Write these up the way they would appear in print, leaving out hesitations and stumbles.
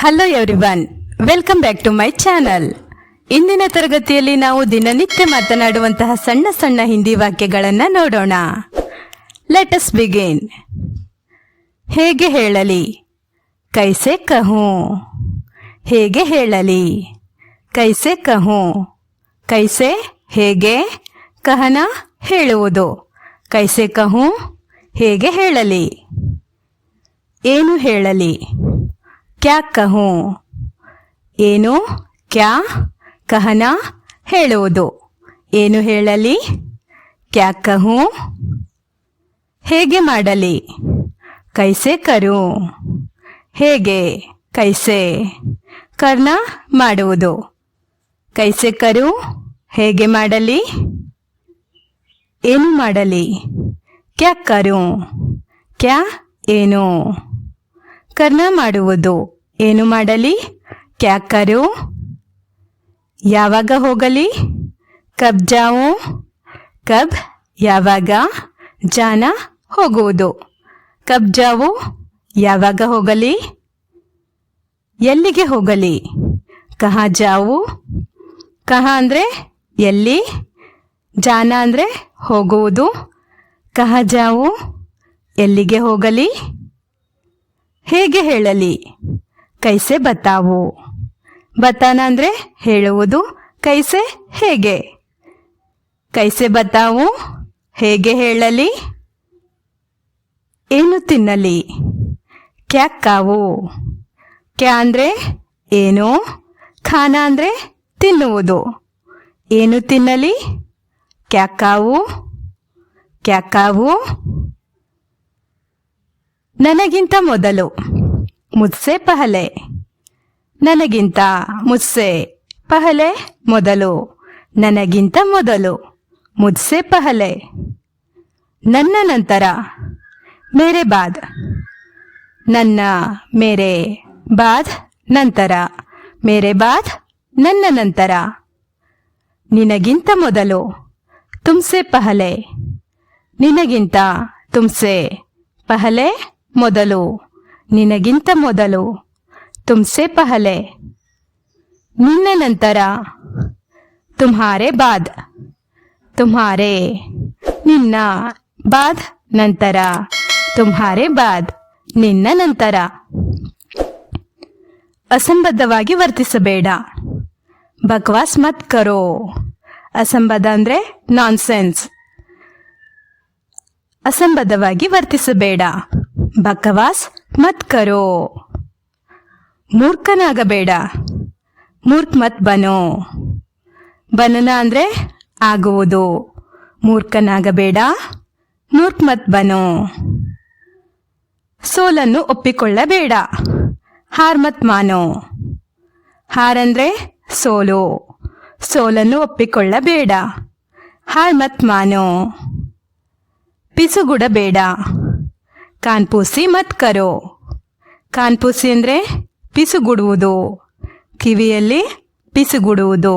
Hello everyone, welcome back to my channel. ಇಂದಿನ ತರಗತಿಯಲ್ಲಿ ನಾವು ದಿನನಿತ್ಯ ಮಾತನಾಡುವಂತಹ ಸಣ್ಣ ಸಣ್ಣ ಹಿಂದಿ ವಾಕ್ಯಗಳನ್ನು ನೋಡೋಣ. Let us begin. ಹೇಗೆ ಹೇಳಲಿ, ಕೈಸೆ ಕಹೂಂ. ಹೇಗೆ ಹೇಳಲಿ, ಕೈಸೆ ಕಹೂಂ. ಕೈಸೆ ಹೇಗೆ, ಕಹನ ಹೇಳುವುದು. ಕೈಸೆ ಕಹೂಂ ಹೇಗೆ ಹೇಳಲಿ. ಏನು ಹೇಳಲಿ, ಕ್ಯಾ ಕಹೂಂ. ಏನು, ಕ್ಯಾ, ಕಹನ ಹೇಳುವುದು. ಏನು ಹೇಳಲಿ, ಕ್ಯಾ ಕಹೂಂ. ಹೇಗೆ ಮಾಡಲಿ, ಕೈಸೆ ಕरूं. ಹೇಗೆ, ಕೈಸೆ, ಕರ್ನ ಮಾಡುವುದು. ಕೈಸೆ ಕरूं ಹೇಗೆ ಮಾಡಲಿ. ಏನು ಮಾಡಲಿ, ಕ್ಯಾ ಕरूं. ಕ್ಯಾ ಏನು, ಕರ್ನ ಮಾಡುವುದು. ಏನು ಮಾಡಲಿ, ಕ್ಯಾ ಕरूं. ಯಾವಾಗ ಹೋಗಲಿ, ಕಬ್ ಜಾऊं. ಕಬ್ ಯಾವಾಗ, ಜಾನ ಹೋಗುವುದು. ಕಬ್ ಜಾऊं ಯಾವಾಗ ಹೋಗಲಿ. ಎಲ್ಲಿಗೆ ಹೋಗಲಿ, ಕಹಾ ಜಾऊं. ಕಹಾ ಅಂದರೆ ಎಲ್ಲಿ, ಜಾನ ಅಂದರೆ ಹೋಗುವುದು. ಕಹಾ ಜಾऊं ಎಲ್ಲಿಗೆ ಹೋಗಲಿ. ಹೇಗೆ ಹೇಳಲಿ, ಕೈಸೆ ಬತಾವು. ಬತಾನ ಅಂದರೆ ಹೇಳುವುದು. ಕೈಸೆ ಹೇಗೆ. ಕೈಸೆ ಬತಾವು ಹೇಗೆ ಹೇಳಲಿ. ಏನು ತಿನ್ನಲಿ, ಕ್ಯಾ ಕಾವು. ಕ್ಯಾ ಅಂದರೆ ಏನು, ಖಾನ ಅಂದರೆ ತಿನ್ನುವುದು. ಏನು ತಿನ್ನಲಿ, ಕ್ಯಾ ಕಾವು. ಕ್ಯಾ ಕಾವು. ನನಗಿಂತ ಮೊದಲು, ಮುಜ್ಸೆ ಪಹಲೆ. ನನಗಿಂತ, ಮುಜ್ಸೆ, ಪಹಲೆ ಮೊದಲು. ನನಗಿಂತ ಮೊದಲು, ಮುಜ್ಸೆ ಪಹಲೆ. ನನ್ನ ನಂತರ, ಮೇರೆ ಬಾದ್. ನನ್ನ, ಮೇರೆ, ಬಾದ್ ನಂತರ. ಮೇರೆ ಬಾದ್ ನನ್ನ ನಂತರ. ನಿನಗಿಂತ ಮೊದಲು, ತುಮ್ಸೆ ಪಹಲೆ. ನಿನಗಿಂತ, ತುಮ್ಸೆ, ಪಹಲೆ ಮೊದಲು. ನಿನಗಿಂತ ಮೊದಲು, ತುಮ್ಸೆ ಪಹಲೆ. ನಿನ್ನ ನಂತರ, ತುಮ್ಹಾರೆ ಬಾದ್. ತುಮ್ಹಾರೆ ನಿನ್ನ, ಬಾದ್ ನಂತರ. ತುಮ್ಹಾರೆ ಬಾದ್ ನಿನ್ನ ನಂತರ. ಅಸಂಬದ್ಧವಾಗಿ ವರ್ತಿಸಬೇಡ. ಬಕ್ವಾಸ್ ಮತ್ ಕರೋ. ಅಸಂಬದ್ಧ ಅಂದರೆ ನಾನ್ಸೆನ್ಸ್. ಅಸಂಬದ್ಧವಾಗಿ ವರ್ತಿಸಬೇಡ. ಬಕವಾಸ್ ಮತ್ ಕರೋ. ಮೂರ್ಖನಾಗಬೇಡ. ಮೂರ್ಖ ಮತ್ ಬನೋ. ಬನನ ಅಂದರೆ ಆಗುವುದು. ಮೂರ್ಖನಾಗಬೇಡ. ಮೂರ್ಖ ಮತ್ ಬನೋ. ಸೋಲನ್ನು ಒಪ್ಪಿಕೊಳ್ಳಬೇಡ. ಹಾರ್ ಮತ್ ಮಾನೋ. ಹಾರ್ ಅಂದರೆ ಸೋಲು. ಸೋಲನ್ನು ಒಪ್ಪಿಕೊಳ್ಳಬೇಡ. ಹಾರ್ ಮತ್ ಮಾನೋ. ಪಿಸುಗುಡಬೇಡ. ಕಾನ್ಪೂಸಿ ಮತ್ ಕರೋ. ಕಾನ್ಪೂಸಿ ಅಂದರೆ ಪಿಸುಗುಡುವುದು. ಕಿವಿಯಲ್ಲಿ ಪಿಸುಗುಡುವುದು.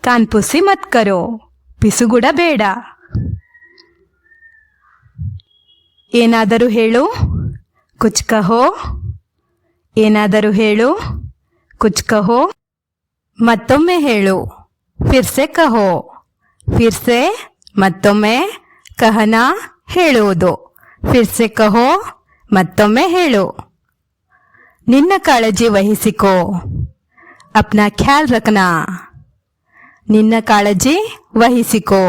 ಕಾನ್ಪೂಸಿ ಮತ್ ಕರೋ ಪಿಸುಗುಡಬೇಡ. ಏನಾದರೂ ಹೇಳು, ಕುಚ್ ಕಹೋ. ಏನಾದರೂ ಹೇಳು, ಕುಚ್ ಕಹೋ. ಮತ್ತೊಮ್ಮೆ ಹೇಳು, ಫಿರ್ಸೆ ಕಹೋ. ಫಿರ್ಸೆ ಮತ್ತೊಮ್ಮೆ, ಕಹನ ಹೇಳುವುದು. ಫಿರ್ಸೆ ಕಹೋ ಮತ್ತೊಮ್ಮೆ ಹೇಳು. ನಿನ್ನ ಕಾಳಜಿ ವಹಿಸಿಕೋ. ಅಪ್ನಾ ಖ್ಯಾಲ್ ರಖನಾ. ನಿನ್ನ ಕಾಳಜಿ ವಹಿಸಿಕೋ.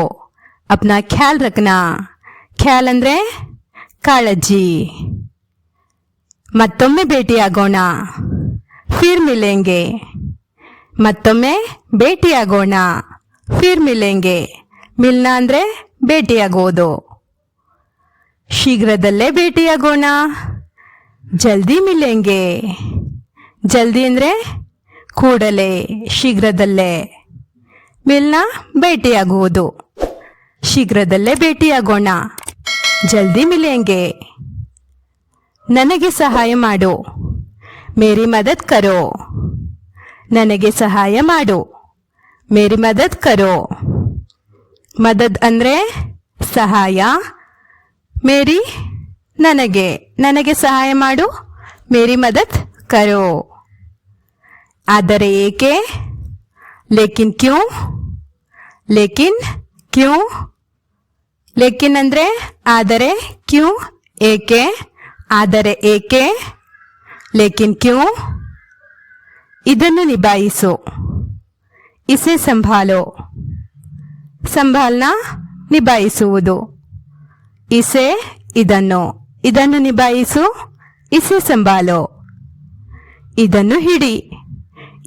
ಅಪ್ನಾ ಖ್ಯಾಲ್ ರಖನಾ. ಖ್ಯಾಲ್ ಅಂದರೆ ಕಾಳಜಿ. ಮತ್ತೊಮ್ಮೆ ಭೇಟಿಯಾಗೋಣ. ಫಿರ್ ಮಿಲೆಂಗೆ. ಮತ್ತೊಮ್ಮೆ ಭೇಟಿಯಾಗೋಣ. ಫಿರ್ ಮಿಲೆಂಗೆ. ಮಿಲ್ನಾ ಅಂದರೆ ಭೇಟಿಯಾಗೋದು. ಶೀಘ್ರದಲ್ಲೇ ಭೇಟಿಯಾಗೋಣ. ಜಲ್ದಿ ಮಿಲೆಂಗೆ. ಜಲ್ದಿ ಅಂದರೆ ಕೂಡಲೇ, ಶೀಘ್ರದಲ್ಲೇ. ಮಿಲ್ನಾ ಭೇಟಿಯಾಗುವುದು. ಶೀಘ್ರದಲ್ಲೇ ಭೇಟಿಯಾಗೋಣ. ಜಲ್ದಿ ಮಿಲೆಂಗೆ. ನನಗೆ ಸಹಾಯ ಮಾಡು. ಮೇರಿ ಮದದ್ ಕರೋ. ನನಗೆ ಸಹಾಯ ಮಾಡು. ಮೇರಿ ಮದದ್ ಕರೋ. ಮದದ್ ಅಂದರೆ ಸಹಾಯ. ಮೇರಿ ನನಗೆ ಸಹಾಯ ಮಾಡು. ಮೇರಿ ಮದತ್ ಕರೋ. ಆದರೆ ಏಕೆ? ಲೇಕಿನ್ ಕ್ಯೂ? ಲೇಕಿನ್ ಕ್ಯೂ? ಲೇಕಿನ್ ಅಂದರೆ ಆದರೆ, ಕ್ಯೂ ಏಕೆ, ಆದರೆ ಏಕೆ, ಲೇಕಿನ್ ಕ್ಯೂ? ಇದನ್ನು ನಿಭಾಯಿಸು. ಇಸೆ ಸಂಭಾಲೋ. ಸಂಭಾಲ್ನಾ ನಿಭಾಯಿಸುವುದು. ಇಸೆ ಇದನ್ನು ನಿಭಾಯಿಸು. ಇಸೆ ಸಂಭಾಲೋ. ಇದನ್ನು ಹಿಡಿ.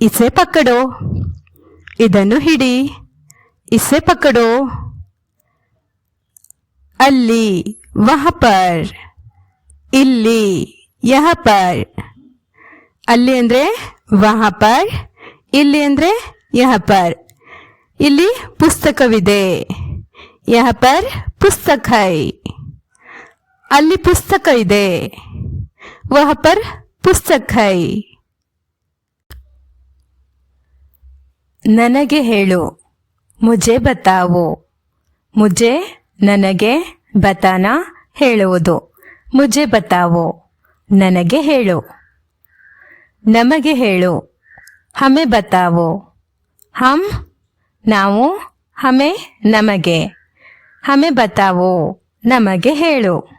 ಇಸೆ ಪಕಡೋ. ಇದನ್ನು ಹಿಡಿ. ಇಸೆ ಪಕಡೋ. ಅಲ್ಲಿ, ವಹ ಪರ್. ಇಲ್ಲಿ, ಯಹ ಪರ್. ಅಲ್ಲಿ ಅಂದರೆ ವಹ ಪರ್, ಇಲ್ಲಿ ಅಂದರೆ ಯಹ ಪರ್. ಇಲ್ಲಿ ಪುಸ್ತಕವಿದೆ. ಯಹ ಪರ್ ಪುಸ್ತಕ ಹೈ. ಅಲ್ಲಿ ಪುಸ್ತಕ ಇದೆ. ವಹ ಪರ್ ಪುಸ್ತಕ ಹೈ. ನನಗೆ ಹೇಳು. ಮುಜೆ ಬತಾವೋ. ಮುಜೆ ನನಗೆ, ಬತಾನಾ ಹೇಳುವುದು. ಮುಜೆ ಬತಾವೋ ನನಗೆ ಹೇಳು. ನಮಗೆ ಹೇಳು. ಹಮೆ ಬತಾವೋ. ಹಮ್ ನಾವು, ಹಮೆ ನಮಗೆ. ಹಮೆ ಬತಾವೋ ನಮಗೆ ಹೇಳು.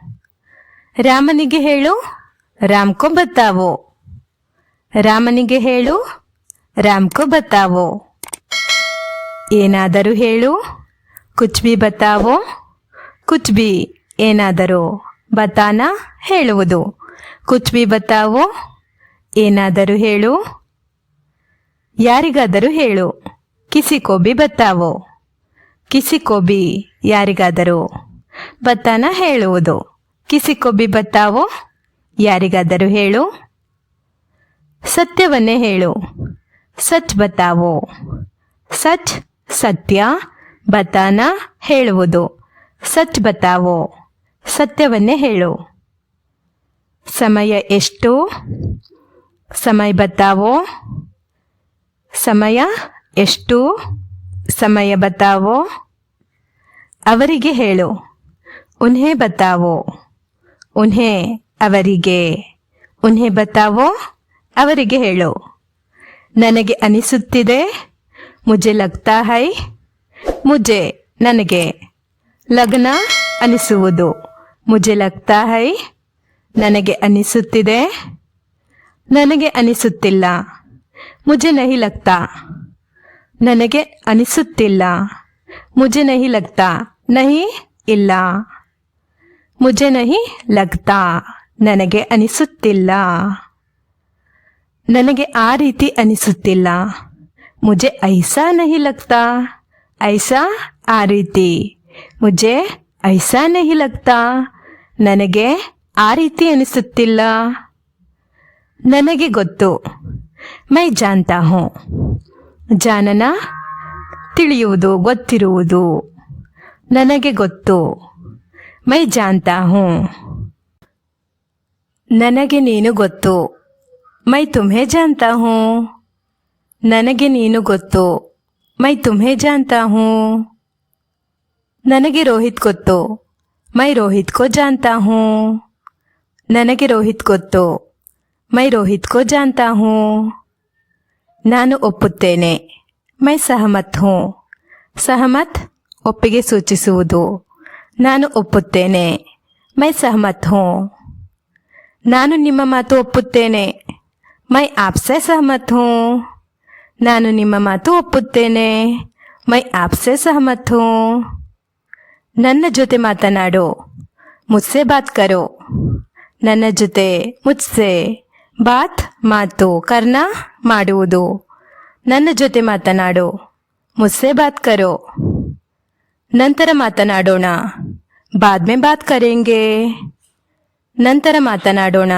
ರಾಮನಿಗೆ ಹೇಳು. ರಾಮ್ಕೋ ಬತಾವೋ. ರಾಮನಿಗೆ ಹೇಳು. ರಾಮ್ಕೋ ಬತಾವೋ. ಏನಾದರೂ ಹೇಳು. ಕುಚ್ ಬಿ ಬತಾವೋ. ಕುಚ್ ಬಿ ಏನಾದರೂ, ಬತಾನಾ ಹೇಳುವುದು. ಕುಚ್ ಬಿ ಬತಾವೋ ಏನಾದರೂ ಹೇಳು. ಯಾರಿಗಾದರೂ ಹೇಳು. ಕಿಸಿ ಕೋ ಬಿ ಬತಾವೋ. ಕಿಸಿ ಕೋ ಬಿ ಯಾರಿಗಾದರೂ, ಬತಾನಾ ಹೇಳುವುದು. ಕಿಸಿ ಕೋ ಬಿ ಬತಾವೋ ಯಾರಿಗಾದರೂ ಹೇಳು. ಸತ್ಯವನ್ನೇ ಹೇಳು. ಸಚ್ ಬತಾವೋ. ಸಚ್ ಸತ್ಯ, ಬತಾನಾ ಹೇಳುವುದು. ಸಚ್ ಬತಾವೋ ಸತ್ಯವನ್ನೇ ಹೇಳು. ಸಮಯ ಎಷ್ಟು? ಸಮಯ ಬತಾವೋ. ಸಮಯ ಎಷ್ಟು? ಸಮಯ ಬತಾವೋ. ಅವರಿಗೆ ಹೇಳು. ಉನ್ಹೇ ಬತಾವೋ. ಉನ್ಹೇ ಅವರಿಗೆ. ಉನ್ಹೇ ಬತಾವೋ ಅವರಿಗೆ ಹೇಳು. ನನಗೆ ಅನಿಸುತ್ತಿದೆ. ಮುಜೆ ಲಗ್ತಾ ಹೈ. ಮುಜೆ ನನಗೆ. ಲಗ್ನ ಅನಿಸುವುದು. ಮುಜೆ ಲಗ್ತಾ ಹೈ ನನಗೆ ಅನಿಸುತ್ತಿದೆ. ನನಗೆ ಅನಿಸುತ್ತಿಲ್ಲ. ಮುಜೆ ನಹಿ ಲಗ್ತಾ. ನನಗೆ ಅನಿಸುತ್ತಿಲ್ಲ. ಮುಜೆ ನಹಿ ಲಗ್ತಾ. ನಹಿ ಇಲ್ಲ. ಮುಜೆ ನಹಿ ಲಗ್ತಾ ನನಗೆ ಅನಿಸುತ್ತಿಲ್ಲ. ನನಗೆ ಆ ರೀತಿ ಅನಿಸುತ್ತಿಲ್ಲ. ಮುಜೆ ಐಸಾ ನಹಿ ಲಗ್ತಾ. ಐಸಾ ಆ ರೀತಿ. ಮುಜೆ ಐಸಾ ನಹಿ ಲಗ್ತಾ ನನಗೆ ಆ ರೀತಿ ಅನಿಸುತ್ತಿಲ್ಲ. ನನಗೆ ಗೊತ್ತು. ಮೈ ಜಾನ್ತಾ ಹೂಂ. ಜಾನನ ತಿಳಿಯುವುದು, ಗೊತ್ತಿರುವುದು. ನನಗೆ ಗೊತ್ತು. ಮೈ ಜಾನ್ತಾ ಹೂಂ. ನನಗೆ ನೀನು ಗೊತ್ತು. ಮೈ ತುಮ್ಹೇ ಜಾನ್ತಾ ಹೂಂ. ನನಗೆ ನೀನು ಗೊತ್ತು. ಮೈ ತುಮ್ಹೇ ಜಾನ್ತಾ ಹೂಂ. ನನಗೆ ರೋಹಿತ್ ಗೊತ್ತು. ಮೈ ರೋಹಿತ್ ಕೋ ಜಾನ್ತಾ ಹೂಂ. ನನಗೆ ರೋಹಿತ್ ಗೊತ್ತು. ಮೈ ರೋಹಿತ್ ಕೋ ಜಾನ್ತಾ ಹೂಂ. ನಾನು ಒಪ್ಪುತ್ತೇನೆ. ಮೈ ಸಹಮತ್ ಹೂಂ. ಸಹಮತ್ ಒಪ್ಪಿಗೆ ಸೂಚಿಸುವುದು. ನಾನು ಒಪ್ಪುತ್ತೇನೆ. ಮೈ ಸಹಮತ್ ಹೂಂ. ನಾನು ನಿಮ್ಮ ಮಾತು ಒಪ್ಪುತ್ತೇನೆ. ಮೈ ಆಪ್ಸೆ ಸಹಮತ್ ಹೂಂ. ನಾನು ನಿಮ್ಮ ಮಾತು ಒಪ್ಪುತ್ತೇನೆ. ಮೈ ಆಪ್ಸೆ ಸಹಮತ್ ಹೂಂ. ನನ್ನ ಜೊತೆ ಮಾತನಾಡು. ಮುಜ್ಸೆ ಬಾತ್ ಕರೋ. ನನ್ನ ಜೊತೆ, ಮುಜ್ಸೆ. ಬಾತ್ ಮಾತು, ಕರ್ನಾ ಮಾಡುವುದು. ನನ್ನ ಜೊತೆ ಮಾತನಾಡು. ಮುಜ್ಸೆ ಬಾತ್ ಕರೋ. ನಂತರ ಮಾತನಾಡೋಣ. ಬಾದ್ ಮೇ ಬಾತ್ ಕರೆಂಗೆ. ನಂತರ ಮಾತನಾಡೋಣ.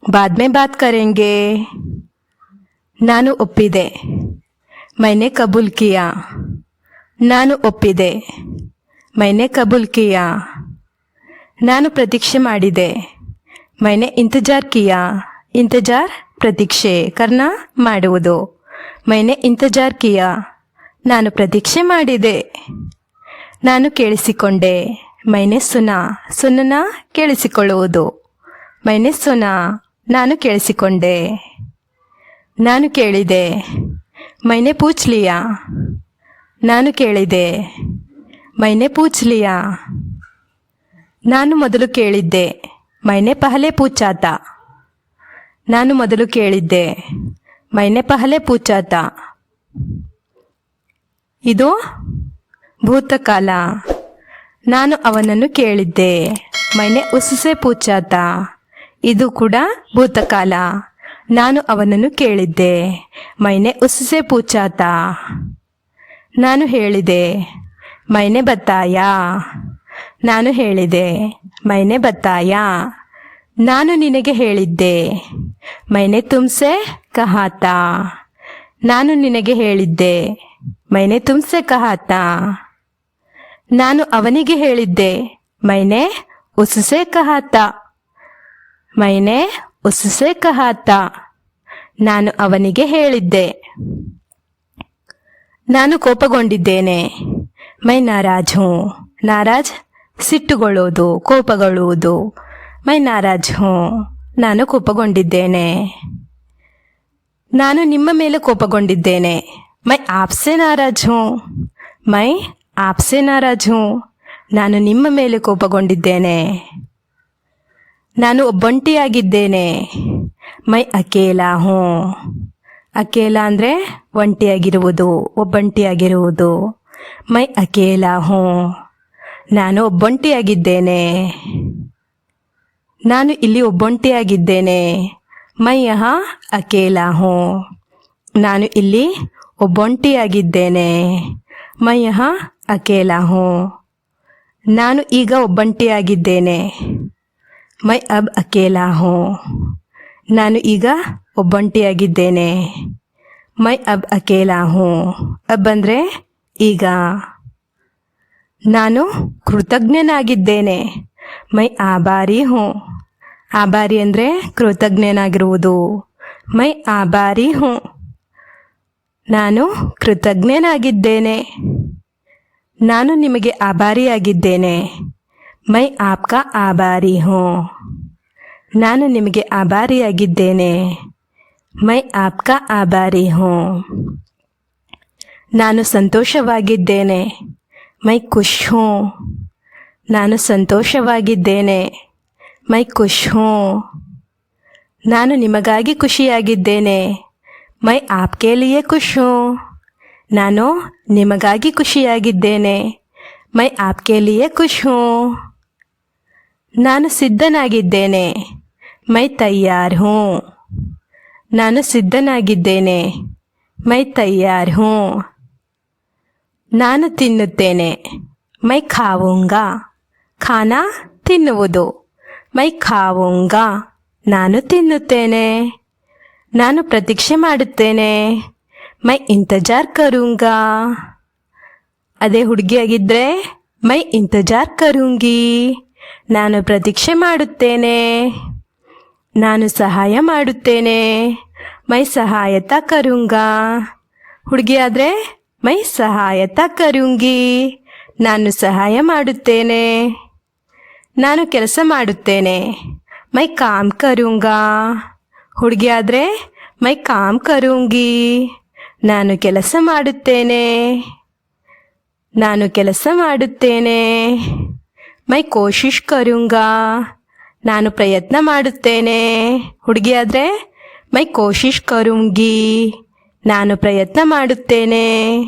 ಬಾದ್ ಮೇ ಬಾತ್ ಕರೆಂಗೆ. ನಾನು ಒಪ್ಪಿದೆ. ಮೈನೆ ಕಬೂಲ್ ಕಿಯಾ. ನಾನು ಒಪ್ಪಿದೆ. ಮೈನೆ ಕಬೂಲ್ ಕಿಯಾ. ನಾನು ಪ್ರತೀಕ್ಷೆ ಮಾಡಿದೆ. ಮೈನೆ ಇಂತಜಾರ್ ಕಿಯಾ. ಇಂತಜಾರ್ ಪ್ರತೀಕ್ಷೆ, ಕರ್ನಾ ಮಾಡುವುದು. ಮೈನೆ ಇಂತಜಾರ್ ಕಿಯಾ. ನಾನು ಪ್ರತೀಕ್ಷೆ ಮಾಡಿದೆ. ನಾನು ಕೇಳಿಸಿಕೊಂಡೆ. ಮೈನೆ ಸುನಾ. ಸುನನ ಕೇಳಿಸಿಕೊಳ್ಳುವುದು. ಮೈನೆ ಸುನಾ ನಾನು ಕೇಳಿಸಿಕೊಂಡೆ. ನಾನು ಕೇಳಿದೆ. ಮೈನೆ ಪೂಛ್ ಲಿಯಾ. ನಾನು ಕೇಳಿದೆ. ಮೈನೆ ಪೂಛ್ ಲಿಯಾ. ನಾನು ಮೊದಲು ಕೇಳಿದ್ದೆ. ಮೈನೆ ಪಹಲೆ ಪೂಛಾ ತಾ. ನಾನು ಮೊದಲು ಕೇಳಿದ್ದೆ. ಮೈನೆ ಪಹಲೆ ಪೂಛಾ ತಾ. ಇದು ಭೂತಕಾಲ. ನಾನು ಅವನನ್ನು ಕೇಳಿದ್ದೆ. ಮೈನೆ ಉಸ್ಸೆ ಪೂಛಾ ತಾ. ಇದು ಕೂಡ ಭೂತಕಾಲ. ನಾನು ಅವನನ್ನು ಕೇಳಿದ್ದೆ. ಮೈನೆ ಉಸ್ಸೆ ಪೂಛಾ ತಾ. ನಾನು ಹೇಳಿದೆ. ಮೈನೆ ಬತಾಯಾ. ನಾನು ಹೇಳಿದೆ. ಮೈನೆ ಬತಾಯಾ. ನಾನು ನಿನಗೆ ಹೇಳಿದ್ದೆ. ಮೈನೆ ತುಮ್ಸೆ ಕಹಾ ತಾ. ನಾನು ನಿನಗೆ ಹೇಳಿದ್ದೆ. ಮೈನೆ ತುಮ್ಸೆ ಕಹಾ ತಾ. ನಾನು ಅವನಿಗೆ ಹೇಳಿದ್ದೆ. ಮೈನೆ ಉಸ್ಸೆ ಕಹಾ ತಾ. ಮೈನೆ ಉಸ್ಸೆ ಕಹಾ ತಾ. ನಾನು ಅವನಿಗೆ ಹೇಳಿದ್ದೆ. ನಾನು ಕೋಪಗೊಂಡಿದ್ದೇನೆ. ಮೈ ನಾರಾಜ್ ಹೂಂ. ನಾರಾಜ್ ಸಿಟ್ಟುಗೊಳ್ಳುವುದು, ಕೋಪಗೊಳ್ಳುವುದು. ಮೈ ನಾರಾಜ್ ಹೂಂ. ನಾನು ಕೋಪಗೊಂಡಿದ್ದೇನೆ. ನಾನು ನಿಮ್ಮ ಮೇಲೆ ಕೋಪಗೊಂಡಿದ್ದೇನೆ. ಮೈ ಆಪ್ಸೆ ನಾರಾಜ್ ಹೂಂ. ಮೈ ಆಪ್ಸೆ ನಾರಾಜ್ ಹೂಂ. ನಾನು ನಿಮ್ಮ ಮೇಲೆ ಕೋಪಗೊಂಡಿದ್ದೇನೆ. ನಾನು ಒಬ್ಬಂಟಿಯಾಗಿದ್ದೇನೆ. ಮೈ ಅಕೇಲಾ ಹೂಂ. ಅಕೇಲಾ ಅಂದರೆ ಒಂಟಿಯಾಗಿರುವುದು, ಒಬ್ಬಂಟಿಯಾಗಿರುವುದು. ಮೈ ಅಕೇಲಾ ಹೂಂ. ನಾನು ಒಬ್ಬಂಟಿಯಾಗಿದ್ದೇನೆ. ನಾನು ಇಲ್ಲಿ ಒಬ್ಬಂಟಿಯಾಗಿದ್ದೇನೆ. ಮೈ ಯಹಾ ಅಕೇಲಾ ಹೂಂ. ನಾನು ಇಲ್ಲಿ ಒಬ್ಬಂಟಿಯಾಗಿದ್ದೇನೆ. ಮೈ ಯಹಾ ಅಕೇಲಾ ಹೂಂ. ನಾನು ಈಗ ಒಬ್ಬಂಟಿಯಾಗಿದ್ದೇನೆ. ಮೈ ಅಬ್ ಅಕೇಲಾ ಹೂಂ. ನಾನು ಈಗ ಒಬ್ಬಂಟಿಯಾಗಿದ್ದೇನೆ. ಮೈ ಅಬ್ ಅಕೇಲಾ ಹೂಂ. ಅಬ್ ಅಂದರೆ ಈಗ. ನಾನು ಕೃತಜ್ಞನಾಗಿದ್ದೇನೆ. ಮೈ ಆಭಾರಿ ಹೂಂ. ಆಭಾರಿ ಅಂದರೆ ಕೃತಜ್ಞನಾಗಿರುವುದು. ಮೈ ಆಭಾರಿ ಹೂಂ. ನಾನು ಕೃತಜ್ಞನಾಗಿದ್ದೇನೆ. ನಾನು ನಿಮಗೆ ಆಭಾರಿಯಾಗಿದ್ದೇನೆ. ಮೈ ಆಪ್ಕಾ ಆಭಾರಿ ಹೂಂ. ನಾನು ನಿಮಗೆ ಆಭಾರಿಯಾಗಿದ್ದೇನೆ. ಮೈ ಆಪ್ಕಾ ಆಭಾರಿ ಹೂಂ. ನಾನು ಸಂತೋಷವಾಗಿದ್ದೇನೆ. ಮೈ ಖುಷ್ ಹೂಂ. ನಾನು ಸಂತೋಷವಾಗಿದ್ದೇನೆ. ಮೈ ಖುಷ್ ಹೂಂ. ನಾನು ನಿಮಗಾಗಿ ಖುಷಿಯಾಗಿದ್ದೇನೆ. ಮೈ ಆಪ್ಕೆ ಲಿಯೇ ಖುಷ್ ಹೂಂ. ನಾನು ನಿಮಗಾಗಿ ಖುಷಿಯಾಗಿದ್ದೇನೆ. ಮೈ ಆಪ್ಕೆ ಲಿಯೇ ಖುಷ್ ಹೂಂ. ನಾನು ಸಿದ್ಧನಾಗಿದ್ದೇನೆ. ಮೈ ತಯ್ಯಾರ್ ಹೂಂ. ನಾನು ಸಿದ್ಧನಾಗಿದ್ದೇನೆ. ಮೈ ತಯ್ಯಾರ್ ಹೂಂ. ನಾನು ತಿನ್ನುತ್ತೇನೆ. ಮೈ ಖಾವೂಂಗಾ. ಖಾನಾ ತಿನ್ನುವುದು. ಮೈ ಖಾವೂಂಗಾ. ನಾನು ತಿನ್ನುತ್ತೇನೆ. ನಾನು ಪ್ರತೀಕ್ಷೆ ಮಾಡುತ್ತೇನೆ. ಮೈ ಇಂತಜಾರ್ ಕರೂಂಗಾ. ಅದೇ ಹುಡುಗಿಯಾಗಿದ್ದರೆ ಮೈ ಇಂತಜಾರ್ ಕರೂಂಗಿ. ನಾನು ಪ್ರತೀಕ್ಷೆ ಮಾಡುತ್ತೇನೆ. ನಾನು ಸಹಾಯ ಮಾಡುತ್ತೇನೆ. ಮೈ ಸಹಾಯತಾ ಕರೂಂಗಾ. ಹುಡುಗಿಯಾದರೆ ಮೈ ಸಹಾಯತಾ ಕರೂಂಗಿ. ನಾನು ಸಹಾಯ ಮಾಡುತ್ತೇನೆ. ನಾನು ಕೆಲಸ ಮಾಡುತ್ತೇನೆ. ಮೈ ಕಾಮ್ ಕರೂಂಗಾ. ಹುಡುಗಿಯಾದರೆ ಮೈ ಕಾಮ್ ಕರೂಂಗಿ. ನಾನು ಕೆಲಸ ಮಾಡುತ್ತೇನೆ. ನಾನು ಕೆಲಸ ಮಾಡುತ್ತೇನೆ. ಮೈ ಕೋಶಿಶ್ ಕರೂಂಗಾ. ನಾನು ಪ್ರಯತ್ನ ಮಾಡುತ್ತೇನೆ. ಹುಡುಗಿಯಾದರೆ ಮೈ ಕೋಶಿಶ್ ಕರೂಂಗಿ. ನಾನು ಪ್ರಯತ್ನ ಮಾಡುತ್ತೇನೆ.